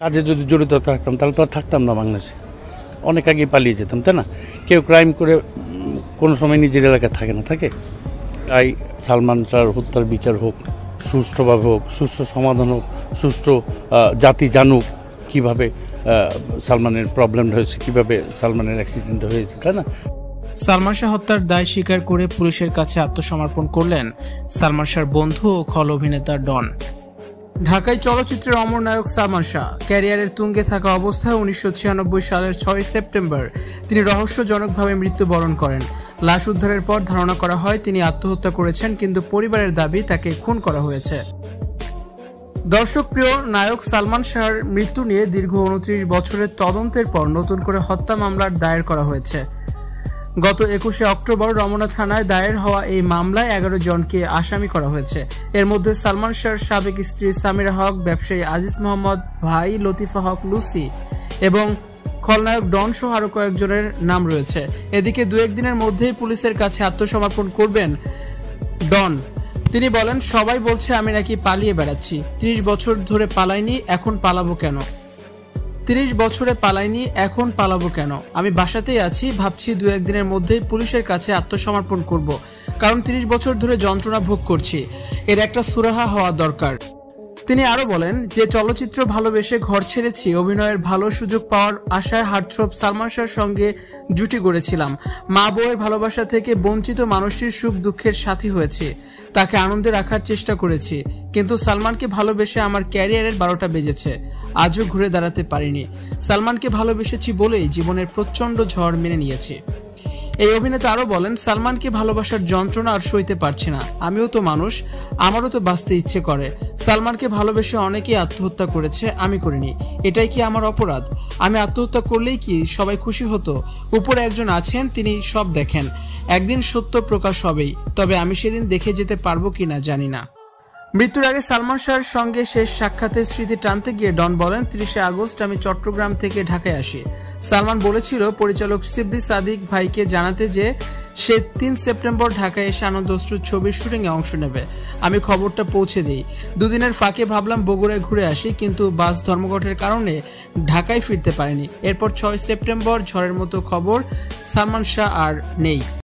কাজে যদি জড়িত থাকতাম তাহলে তো আর থাকতাম না বাংলাদেশে, অনেক আগে পালিয়ে যেতাম, তাই না? কেউ ক্রাইম করে কোনো সময় নিজের এলাকায় থাকে না, থাকে। তাই সালমান শাহর হত্যার বিচার হোক, সুষ্ঠুভাবে হোক, সুষ্ঠু সমাধান হোক, সুষ্ঠু জাতি জানুক কীভাবে সালমানের প্রবলেমটা হয়েছে, কীভাবে সালমানের অ্যাক্সিডেন্ট হয়েছে, তাই না? সালমান শাহ হত্যার দায় স্বীকার করে পুলিশের কাছে আত্মসমর্পণ করলেন সালমান শাহর বন্ধু ও খল অভিনেতা ডন। ঢাকায় চলচ্চিত্রের অমর নায়ক সালমান শাহ ক্যারিয়ারের তুঙ্গে থাকা অবস্থায় 1996 সালের 6 সেপ্টেম্বর তিনি রহস্যজনকভাবে মৃত্যুবরণ করেন। লাশ উদ্ধারের পর ধারণা করা হয় তিনি আত্মহত্যা করেছেন, কিন্তু পরিবারের দাবি তাকে খুন করা হয়েছে। দর্শকপ্রিয় নায়ক সালমান শাহর মৃত্যু নিয়ে দীর্ঘ 29 বছরের তদন্তের পর নতুন করে হত্যা মামলার দায়ের করা হয়েছে। গত 21 অক্টোবর রমনা থানায় দায়ের হওয়া এই মামলায় 11 জনকে আসামি করা হয়েছে। এর মধ্যে সালমান শাহর সাবেক স্ত্রী সামিরা হক, ব্যবসায়ী আজিজ মোহাম্মদ, ভাই লতিফা হক লুসি এবং খলনায়ক ডন সহ আরো কয়েকজনের নাম রয়েছে। এদিকে 2-1 দিনের মধ্যেই পুলিশের কাছে আত্মসমর্পণ করবেন ডন। তিনি বলেন, সবাই বলছে আমি নাকি পালিয়ে বেড়াচ্ছি। 30 বছর ধরে পালাইনি, এখন পালাবো কেন? 30 বছরে পালাইনি, এখন পালাবো কেন? আমি বাসাতেই আছি, ভাবছি 2-1 দিনের মধ্যেই পুলিশের কাছে আত্মসমর্পণ করব, কারণ 30 বছর ধরে যন্ত্রণা ভোগ করছি, এর একটা সুরাহা হওয়া দরকার। তিনি আরো বলেন যে চলচ্চিত্র ভালোবেসে ঘর ছেড়েছি, অভিনয়ের ভালো সুযোগ পাওয়ার আশায় হার্টথ্রব সালমান শাহর সঙ্গে জুটি গড়েছিলাম। মা বউয়ের ভালোবাসা থেকে বঞ্চিত মানুষটির সুখ দুঃখের সাথী হয়েছে, তাকে আনন্দে রাখার চেষ্টা করেছি, কিন্তু সালমানকে ভালোবেসে আমার ক্যারিয়ারের 12টা বেজেছে, আজও ঘুরে দাঁড়াতে পারিনি। সালমানকে ভালোবেসেছি বলেই জীবনের প্রচন্ড ঝড় মেনে নিয়েছি। এই অভিনেতা আরো বলেন, সালমানকে ভালোবাসার যন্ত্রণা আর সইতে পারছি না। আমিও তো মানুষ, আমারও তো বাঁচতে ইচ্ছে করে। সালমানকে ভালোবেসে অনেকেই আত্মহত্যা করেছে, আমি করিনি। এটাই কি আমার অপরাধ? আমি আত্মহত্যা করলেই কি সবাই খুশি হতো? উপরে একজন আছেন, তিনি সব দেখেন। একদিন সত্য প্রকাশ হবেই, তবে আমি সেদিন দেখে যেতে পারবো কিনা জানি না। মৃত্যুর আগে সালমান শাহর সঙ্গে শেষ সাক্ষাতের স্মৃতি টানতে গিয়ে ডন বলেন, 30 আগস্ট আমি চট্টগ্রাম থেকে ঢাকায় আসি। সালমান বলেছিল পরিচালক শিবলি সাদিক ভাইকে জানাতে যে সে 3 সেপ্টেম্বর ঢাকায় এসে আনন্দ অশ্রু ছবির শুটিংয়ে অংশ নেবে। আমি খবরটা পৌঁছে দিই। দুদিনের ফাঁকে ভাবলাম বগুড়ায় ঘুরে আসি, কিন্তু বাস ধর্মঘটের কারণে ঢাকায় ফিরতে পারিনি। এরপর 6 সেপ্টেম্বর ঝড়ের মতো খবর, সালমান শাহ আর নেই।